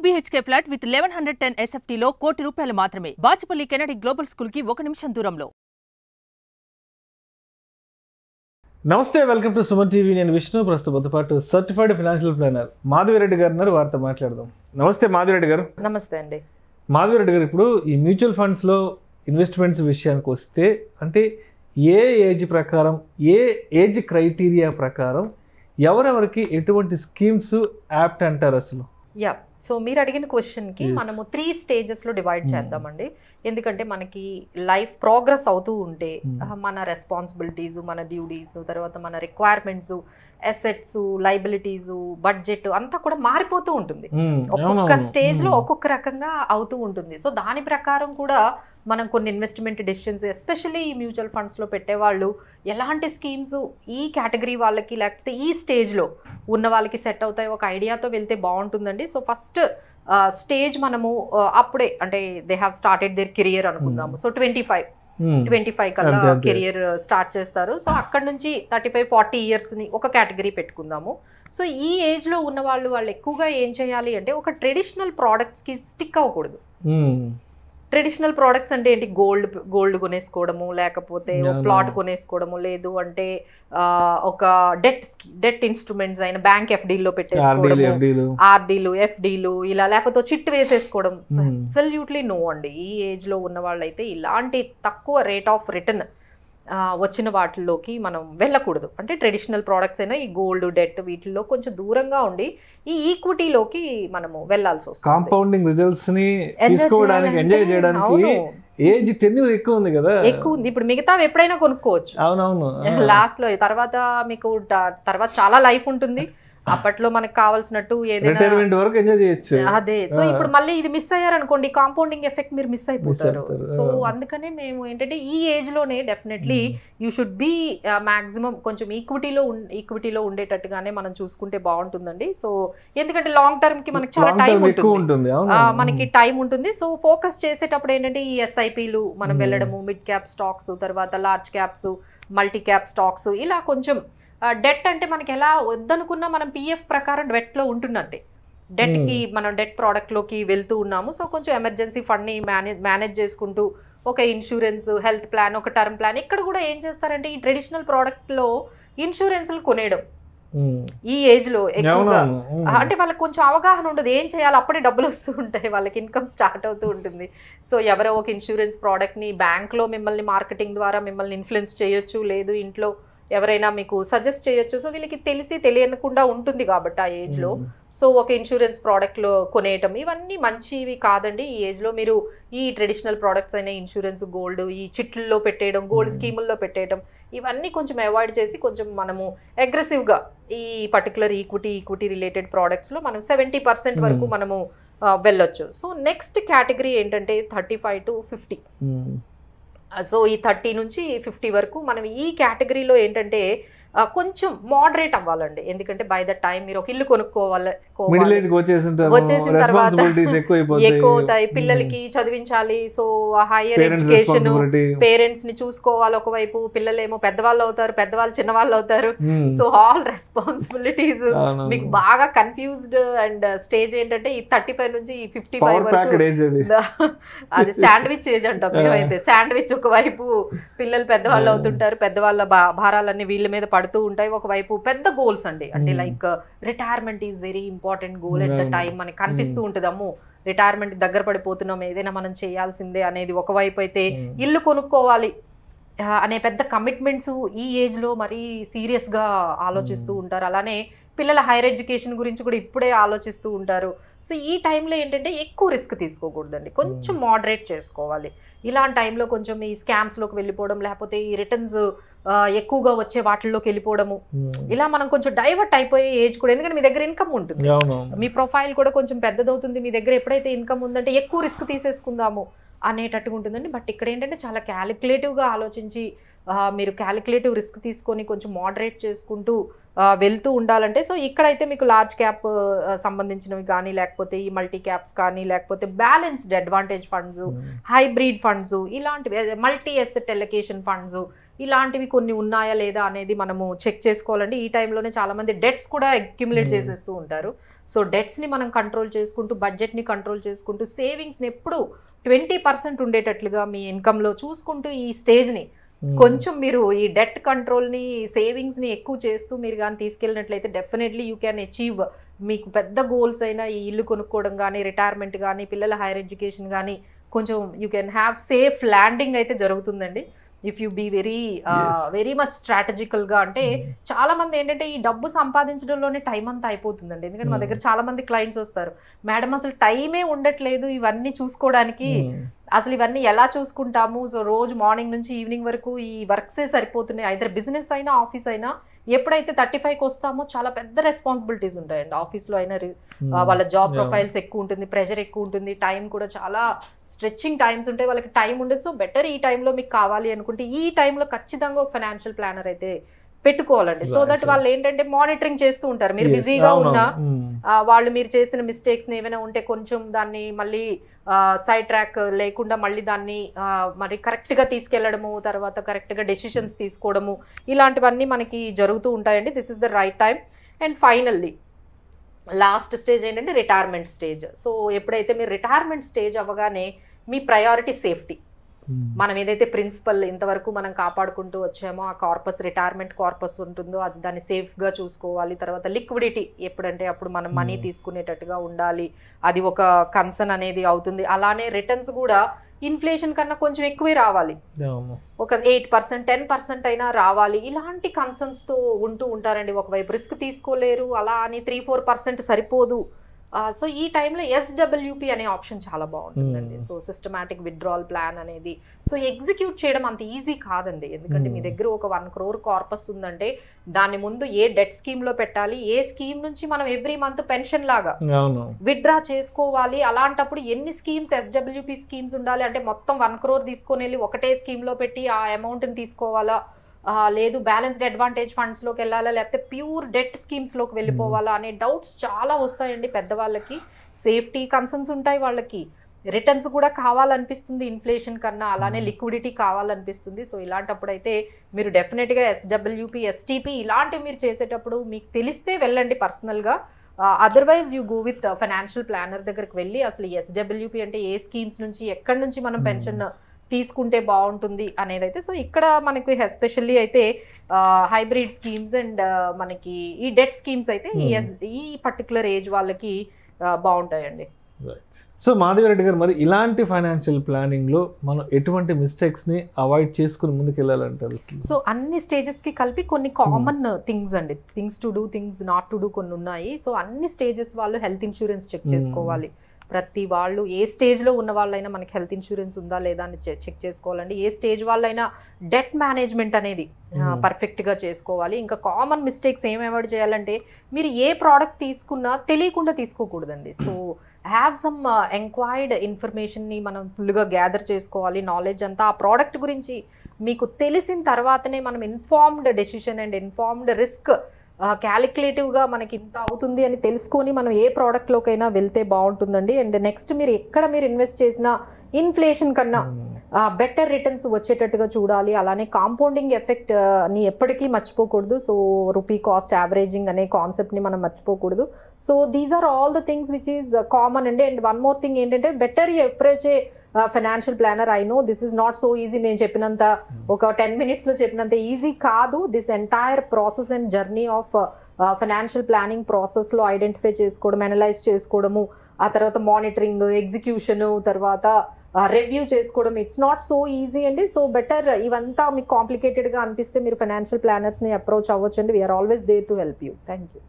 BHK flat with 1110 SFT లో ₹1 కోటి మాత్రమే. బాచుపల్లి కెనడి గ్లోబల్ స్కూల్ కి 1 నిమిషం దూరంలో. నమస్తే, వెల్కమ్ టు సుమన్ టీవీ. నేను విష్ణు. ప్రస్తుతంతో పాటు సర్టిఫైడ్ ఫైనాన్షియల్ ప్లానర్ మాధవిరెడ్డి గారు ఉన్నారు. వారితో మాట్లాడదాం. నమస్తే మాధవిరెడ్డి గారు. నమస్తే అండి. మాధవిరెడ్డి గారు, ఇప్పుడు ఈ మ్యూచువల్ ఫండ్స్లో ఇన్వెస్ట్మెంట్స్ విషయానికి వస్తే, అంటే ఏ ఏజ్ ప్రకారం, ఏ ఏజ్ క్రైటీరియా ప్రకారం ఎవరెవరికి ఎటువంటి స్కీమ్స్ యాప్ట్ అంటారు అసలు? యా, సో మీరు అడిగిన క్వశ్చన్కి మనము 3 స్టేజెస్లో డివైడ్ చేద్దామండి. ఎందుకంటే మనకి లైఫ్ ప్రోగ్రెస్ అవుతూ ఉంటే మన రెస్పాన్సిబిలిటీస్, మన డ్యూటీస్, తర్వాత మన రిక్వైర్మెంట్స్, అసెట్స్, లైబిలిటీస్, బడ్జెట్ అంతా కూడా మారిపోతూ ఉంటుంది. ఒక్కొక్క స్టేజ్లో ఒక్కొక్క రకంగా అవుతూ ఉంటుంది. సో దాని ప్రకారం కూడా మనం కొన్ని ఇన్వెస్ట్మెంట్ డెసిషన్స్, ఎస్పెషల్లీ ఈ మ్యూచువల్ ఫండ్స్లో పెట్టేవాళ్ళు ఎలాంటి స్కీమ్స్ ఈ కేటగిరీ వాళ్ళకి లేకపోతే ఈ స్టేజ్లో ఉన్న వాళ్ళకి సెట్ అవుతాయి ఒక ఐడియాతో వెళ్తే బాగుంటుందండి. సో ఫస్ట్ స్టేజ్ మనము అప్పుడే అంటే they have started their career అనుకుందాము. సో 25 కల్లా కెరియర్ స్టార్ట్ చేస్తారు. సో అక్కడ నుంచి 35-40 ఇయర్స్ని ఒక కేటగిరీ పెట్టుకుందాము. సో ఈ ఏజ్లో ఉన్న వాళ్ళు ఎక్కువగా ఏం చేయాలి అంటే ఒక ట్రెడిషనల్ ప్రోడక్ట్స్కి స్టిక్ అవ్వకూడదు. ట్రెడిషనల్ ప్రోడక్ట్స్ అంటే ఏంటి? గోల్డ్ కొనేసుకోవడము, లేకపోతే ప్లాట్ కొనేసుకోవడము, లేదు అంటే ఒక డెట్ ఇన్స్ట్రుమెంట్స్ అయిన బ్యాంక్ ఎఫ్డీలో పెట్టేసుకోవడము, ఆర్డీలు, ఎఫ్డీలు, ఇలా లేకపోతే చిట్టు వేసేసుకోవడం. సో అబ్సల్యూట్లీ నో అండి. ఈ ఏజ్ లో ఉన్న వాళ్ళైతే ఇలాంటి తక్కువ రేట్ ఆఫ్ రిటర్న్ వచ్చిన వాటిల్లోకి మనం వెళ్ళకూడదు. అంటే ట్రెడిషనల్ ప్రోడక్ట్స్ అయినా ఈ గోల్డ్, డెట్ వీటిల్లో కొంచెం దూరంగా ఉండి ఈ ఈక్విటీలోకి మనము వెళ్లాల్సి వస్తుంది. కాంపౌండింగ్ రిజల్ట్స్ ని తీసుకోవడానికి, ఎంజాయ్ చేయడానికి ఏజ్ టెన్యూర్ ఎక్కువ ఉంది కదా, ఎక్కువ ఉంది. ఇప్పుడు మిగతా ఎప్పుడైనా కొనుక్కోవచ్చు. అవునవును. లాస్ట్ లో తర్వాత మీకు తర్వాత చాలా లైఫ్ ఉంటుంది. అప్పట్లో మనకు కావాల్సినట్టు ఏదైనా వరకు ఎంజాయ్ చేయొచ్చు. అదే. సో ఇప్పుడు మళ్ళీ ఇది మిస్ అయ్యారనుకోండి, కాంపౌండింగ్ ఎఫెక్ట్ మీరు మిస్ అయిపోతారు. సో అందుకనే మేము ఏంటంటే ఈ ఏజ్ లోనే definitely you should be maximum కొంచెం ఈక్విటీలో ఉండేటట్టుగానే మనం చూసుకుంటే బాగుంటుందండి. సో ఎందుకంటే లాంగ్ టర్మ్ కి మనకి చాలా టైం ఉంటుంది, మనకి టైం ఉంటుంది. సో ఫోకస్ చేసేటప్పుడు ఏంటంటే ఈ ఎస్ఐపీలు మనం వెళ్ళడము, మిడ్ క్యాప్ స్టాక్స్, తర్వాత large caps, multi cap stocks, ఇలా కొంచెం డెట్ అంటే మనకి ఎలా వద్దనుకున్నా మనం పిఎఫ్ ప్రకారం డెట్లో ఉంటున్నట్టే. డెట్కి మనం డెట్ ప్రోడక్ట్లోకి వెళ్తూ ఉన్నాము. సో కొంచెం ఎమర్జెన్సీ ఫండ్ని మేనేజ్ చేసుకుంటూ ఒక ఇన్సూరెన్స్, హెల్త్ ప్లాన్, ఒక టర్మ్ ప్లాన్. ఇక్కడ కూడా ఏం చేస్తారంటే ఈ ట్రెడిషనల్ ప్రోడక్ట్లో ఇన్సూరెన్స్లు కొనేయడం ఈ ఏజ్ లో ఎక్కువగా. అంటే వాళ్ళకి కొంచెం అవగాహన ఉండదు ఏం చేయాలి, అప్పుడే డబ్బులు వస్తూ ఉంటాయి, వాళ్ళకి ఇన్కమ్ స్టార్ట్ అవుతూ ఉంటుంది. సో ఎవరో ఒక ఇన్సూరెన్స్ ప్రోడక్ట్ని బ్యాంక్లో మిమ్మల్ని మార్కెటింగ్ ద్వారా మిమ్మల్ని ఇన్ఫ్లుయెన్స్ చేయొచ్చు, లేదు ఇంట్లో ఎవరైనా మీకు సజెస్ట్ చేయొచ్చు. సో వీళ్ళకి తెలియకుండా ఉంటుంది కాబట్టి ఆ ఏజ్లో. సో ఒక ఇన్సూరెన్స్ ప్రోడక్ట్లో కొనేయటం ఇవన్నీ మంచివి కాదండి. ఈ ఏజ్లో మీరు ఈ ట్రెడిషనల్ ప్రోడక్ట్స్ అయిన ఇన్సూరెన్స్, గోల్డ్, ఈ చిట్లలో పెట్టేయడం, గోల్డ్ స్కీముల్లో పెట్టేయడం, ఇవన్నీ కొంచెం అవాయిడ్ చేసి కొంచెం మనము అగ్రెసివ్గా ఈ పర్టికులర్ ఈక్విటీ రిలేటెడ్ ప్రోడక్ట్స్లో మనం 70% వరకు మనము వెళ్ళొచ్చు. సో నెక్స్ట్ కేటగిరీ ఏంటంటే 35 to 50. సో ఈ 30 నుంచి 50 వరకు మనం ఈ కేటగిరీలో ఏంటంటే కొంచెం మోడరేట్ అవ్వాలండి. ఎందుకంటే బై ద టైం మీరు ఒక ఇల్లు వచ్చేసిన తర్వాత ఎక్కువ అవుతాయి, పిల్లలకి చదివించాలి. సో హైయర్ ఎడ్యుకేషన్, పేరెంట్స్ ని చూసుకోవాలి ఒకవైపు, పిల్లలేమో పెద్దవాళ్ళు అవుతారు, పెద్దవాళ్ళు చిన్నవాళ్ళు అవుతారు. సో ఆల్ రెస్పాన్సిబిలిటీస్ మీకు బాగా కన్ఫ్యూజ్డ్. అండ్ స్టేజ్ ఏంటంటే ఈ 35 నుంచి ఈ 55 వరకు అది శాండ్విచ్ ఏజ్ అంటాం మేమైతే. శాండ్విచ్ ఒకవైపు పిల్లలు పెద్దవాళ్ళు అవుతుంటారు, పెద్దవాళ్ళ భారాలన్నీ వీళ్ళ మీద పడుతూ ఉంటాయి. ఒకవైపు పెద్ద గోల్స్ అండి, అంటే like retirement is very important goal at the time. మనకి కనిపిస్తూ ఉంటుంది అమ్మో రిటైర్మెంట్ దగ్గర పడిపోతున్నాం, ఏదైనా మనం చేయాల్సిందే అనేది ఒకవైపు అయితే, ఇల్లు కొనుక్కోవాలి అనే పెద్ద కమిట్మెంట్స్ ఈ ఏజ్ లో మరీ సీరియస్ గా ఆలోచిస్తూ ఉంటారు. అలానే పిల్లల హైయర్ ఎడ్యుకేషన్ గురించి కూడా ఇప్పుడే ఆలోచిస్తూ ఉంటారు. సో ఈ టైంలో ఏంటంటే ఎక్కువ రిస్క్ తీసుకోకూడదండి, కొంచెం మోడరేట్ చేసుకోవాలి. ఇలాంటి టైంలో కొంచెం ఈ స్కామ్స్లోకి వెళ్ళిపోవడం, లేకపోతే ఈ రిటర్న్స్ ఎక్కువగా వచ్చే వాటిల్లోకి వెళ్ళిపోవడము, ఇలా మనం కొంచెం డైవర్ట్ అయిపోయే ఏజ్ కూడా. ఎందుకంటే మీ దగ్గర ఇన్కమ్ ఉంటుంది, మీ ప్రొఫైల్ కూడా కొంచెం పెద్దదవుతుంది, మీ దగ్గర ఎప్పుడైతే ఇన్కమ్ ఉందంటే ఎక్కువ రిస్క్ తీసేసుకుందాము అనేటట్టుగా ఉంటుందండి. బట్ ఇక్కడ ఏంటంటే చాలా క్యాలిక్యులేటివ్గా ఆలోచించి మీరు క్యాలిక్యులేటివ్ రిస్క్ తీసుకొని కొంచెం మోడరేట్ చేసుకుంటూ వెళ్తూ ఉండాలంటే. సో ఇక్కడైతే మీకు లార్జ్ క్యాప్ సంబంధించినవి కానీ, లేకపోతే ఈ మల్టీ క్యాప్స్ కానీ, లేకపోతే balanced advantage funds, hybrid funds, ఇలాంటివి మల్టీ అసెట్ ఎలొకేషన్ ఫండ్స్, ఇలాంటివి కొన్ని ఉన్నాయా లేదా అనేది మనము చెక్ చేసుకోవాలండి. ఈ టైంలోనే చాలా మంది డెట్స్ కూడా అక్యుములేట్ చేసేస్తూ ఉంటారు. సో డెట్స్ని మనం కంట్రోల్ చేసుకుంటూ, బడ్జెట్ని కంట్రోల్ చేసుకుంటూ, సేవింగ్స్ని ఎప్పుడు 20% ఉండేటట్లుగా మీ ఇన్కమ్లో చూసుకుంటూ ఈ స్టేజ్ని కొంచెం మీరు ఈ డెట్ కంట్రోల్ని, సేవింగ్స్ని ఎక్కువ చేస్తూ మీరు కానీ తీసుకెళ్ళినట్లయితే డెఫినెట్లీ యూ క్యాన్ అచీవ్ మీకు పెద్ద గోల్స్ అయినా ఈ ఇల్లు కొనుక్కోవడం కానీ, రిటైర్మెంట్ కానీ, పిల్లల హైయర్ ఎడ్యుకేషన్ కానీ కొంచెం you can have safe landing అయితే జరుగుతుందండి if you be very much స్ట్రాటజికల్గా. అంటే చాలా మంది ఏంటంటే ఈ డబ్బు సంపాదించడంలోనే టైం అంతా అయిపోతుందండి. ఎందుకంటే మా దగ్గర చాలా మంది క్లయింట్స్ వస్తారు, మేడం అసలు టైమే ఉండట్లేదు ఇవన్నీ చూసుకోవడానికి, అసలు ఇవన్నీ ఎలా చూసుకుంటాము, సో రోజు మార్నింగ్ నుంచి ఈవినింగ్ వరకు ఈ వర్క్సే సరిపోతున్నాయి. ఐదర్ బిజినెస్ అయినా ఆఫీస్ అయినా ఎప్పుడైతే 35కి వస్తామో చాలా పెద్ద రెస్పాన్సిబిలిటీస్ ఉంటాయండి. ఆఫీస్లో అయినా వాళ్ళ జాబ్ ప్రొఫైల్స్ ఎక్కువ ఉంటుంది, ప్రెషర్ ఎక్కువ ఉంటుంది, టైం కూడా చాలా స్ట్రెచ్చింగ్ టైమ్స్ ఉంటాయి, వాళ్ళకి టైం ఉండదు. సో బెటర్ ఈ టైంలో మీకు కావాలి అనుకుంటే ఈ టైంలో ఖచ్చితంగా ఒక ఫైనాన్షియల్ ప్లానర్ అయితే పెట్టుకోవాలండి. సో దట్ వాళ్ళు ఏంటంటే మానిటరింగ్ చేస్తూ ఉంటారు. మీరు బిజీగా ఉన్నా వాళ్ళు మీరు చేసిన మిస్టేక్స్ ఏమైనా ఉంటే కొంచెం దాన్ని మళ్ళీ సైడ్ ట్రాక్ లేకుండా మళ్ళీ దాన్ని మరి కరెక్ట్గా తీసుకెళ్లడము, తర్వాత కరెక్ట్గా డెసిషన్స్ తీసుకోవడము, ఇలాంటివన్నీ మనకి జరుగుతూ ఉంటాయండి. This is the right time. And finally last stage ఏంటంటే రిటైర్మెంట్ స్టేజ్. సో ఎప్పుడైతే మీరు రిటైర్మెంట్ స్టేజ్ అవ్వగానే మీ ప్రయారిటీ సేఫ్టీ. మనం ఏదైతే ప్రిన్సిపల్ ఇంతవరకు మనం కాపాడుకుంటూ వచ్చామో ఆ కార్పస్, రిటైర్మెంట్ కార్పస్ ఉంటుందో అది దాన్ని సేఫ్గా చూసుకోవాలి. తర్వాత లిక్విడిటీ, ఎప్పుడంటే అప్పుడు మనం మనీ తీసుకునేటట్టుగా ఉండాలి, అది ఒక కన్సర్న్ అనేది అవుతుంది. అలానే రిటర్న్స్ కూడా ఇన్ఫ్లేషన్ కన్నా కొంచెం ఎక్కువే రావాలి, ఒక 8%, 10% అయినా రావాలి. ఇలాంటి కన్సర్న్స్తో ఉంటూ ఉంటారండి. ఒకవైపు రిస్క్ తీసుకోలేరు, అలా అని 3-4% సరిపోదు. సో ఈ టైంలో SWP అనే ఆప్షన్ చాలా బాగుంటుందండి. సో సిస్టమాటిక్ విత్డ్రావల్ ప్లాన్ అనేది సో ఎగ్జిక్యూట్ చేయడం అంత ఈజీ కాదండి. ఎందుకంటే మీ దగ్గర ఒక 1 crore కార్పస్ ఉందంటే దాని ముందు ఏ డెట్ స్కీమ్లో పెట్టాలి, ఏ స్కీమ్ నుంచి మనం ఎవ్రీ మంత్ పెన్షన్ లాగా విత్డ్రా చేసుకోవాలి. అలాంటప్పుడు ఎన్ని స్కీమ్స్, SWP స్కీమ్స్ ఉండాలి అంటే మొత్తం 1 crore తీసుకొని వెళ్ళి ఒకటే స్కీమ్లో పెట్టి ఆ అమౌంట్ని తీసుకోవాలా, లేదు బ్యాలెన్స్డ్ అడ్వాంటేజ్ ఫండ్స్లోకి వెళ్ళాలా, లేకపోతే ప్యూర్ డెట్ స్కీమ్స్లోకి వెళ్ళిపోవాలా అనే డౌట్స్ చాలా వస్తాయండి పెద్దవాళ్ళకి. సేఫ్టీ కన్సర్న్స్ ఉంటాయి వాళ్ళకి, రిటర్న్స్ కూడా కావాలనిపిస్తుంది ఇన్ఫ్లేషన్ కన్నా, అలానే లిక్విడిటీ కావాలనిపిస్తుంది. సో ఇలాంటప్పుడు అయితే మీరు డెఫినెట్గా SWP, STP ఇలాంటివి మీరు చేసేటప్పుడు మీకు తెలిస్తే వెళ్ళండి పర్సనల్గా. Otherwise you go with financial planner దగ్గరికి వెళ్ళి అసలు SWP అంటే ఏ స్కీమ్స్ నుంచి ఎక్కడి నుంచి మనం పెన్షన్ తీసుకుంటే బాగుంటుంది అనేది అయితే. సో ఇక్కడ మనకి ఎస్పెషల్లీ అయితే హైబ్రిడ్ స్కీమ్స్ అండ్ మనకి ఈ డెట్ స్కీమ్స్ అయితే ఈ పర్టికులర్ ఏజ్ వాళ్ళకి బాగుంటాయండి. సో మాధవి రెడ్డి గారు, మరి ఇలాంటి ఫైనాన్షియల్ ప్లానింగ్లో మనం ఎటువంటి మిస్టేక్స్ని అవాయిడ్ చేసుకుని ముందుకు వెళ్ళాలంటారు? సో అన్ని స్టేజెస్కి కలిపి కొన్ని కామన్ థింగ్స్ అండి, things to do, things not to do కొన్ని ఉన్నాయి. సో అన్ని స్టేజెస్ వాళ్ళు హెల్త్ ఇన్సూరెన్స్ చెక్ చేసుకోవాలి. ప్రతి వాళ్ళు ఏ స్టేజ్లో ఉన్న వాళ్ళైనా మనకి హెల్త్ ఇన్సూరెన్స్ ఉందా లేదా అని చెక్ చేసుకోవాలండి. ఏ స్టేజ్ వాళ్ళైనా డెట్ మేనేజ్మెంట్ అనేది పర్ఫెక్ట్గా చేసుకోవాలి. ఇంకా కామన్ మిస్టేక్స్ ఏం అవాయిడ్ చేయాలంటే మీరు ఏ ప్రోడక్ట్ తీసుకున్నా తెలియకుండా తీసుకోకూడదండి. సో హ్యావ్ సమ్ ఎంక్వైర్డ్ ఇన్ఫర్మేషన్ని మనం ఫుల్గా గ్యాదర్ చేసుకోవాలి. నాలెడ్జ్ అంతా ఆ ప్రోడక్ట్ గురించి మీకు తెలిసిన తర్వాతనే మనం informed decision and informed risk క్యాలిక్యులేటివ్గా మనకి ఇంత అవుతుంది అని తెలుసుకొని మనం ఏ ప్రోడక్ట్లోకైనా వెళ్తే బాగుంటుందండి. అండ్ నెక్స్ట్ మీరు ఎక్కడ మీరు ఇన్వెస్ట్ చేసినా ఇన్ఫ్లేషన్ కన్నా బెటర్ రిటర్న్స్ వచ్చేటట్టుగా చూడాలి. అలానే కాంపౌండింగ్ ఎఫెక్ట్ ని ఎప్పటికీ మర్చిపోకూడదు. సో రూపీ కాస్ట్ యావరేజింగ్ అనే కాన్సెప్ట్ని మనం మర్చిపోకూడదు. So these are all the things which is common అండి. అండ్ వన్ మోర్ థింగ్ ఏంటంటే better approach financial planner. I know this is not so easy, మేము చెప్పినంత ఒక 10 minutes చెప్పినంత ఈజీ కాదు. This entire process and journey of financial planning ప్రాసెస్లో identify చేసుకోవడం, analyse చేసుకోవడము, ఆ తర్వాత మానిటరింగ్, ఎగ్జిక్యూషన్, తర్వాత రివ్యూ చేసుకోవడం, ఇట్స్ నాట్ సో ఈజీ అండి. సో బెటర్ ఇవంతా మీకు కాంప్లికేటెడ్గా అనిపిస్తే మీరు ఫైనాన్షియల్ ప్లానర్స్ని అప్రోచ్ అవ్వచ్చండి. We are always there to help you. Thank you.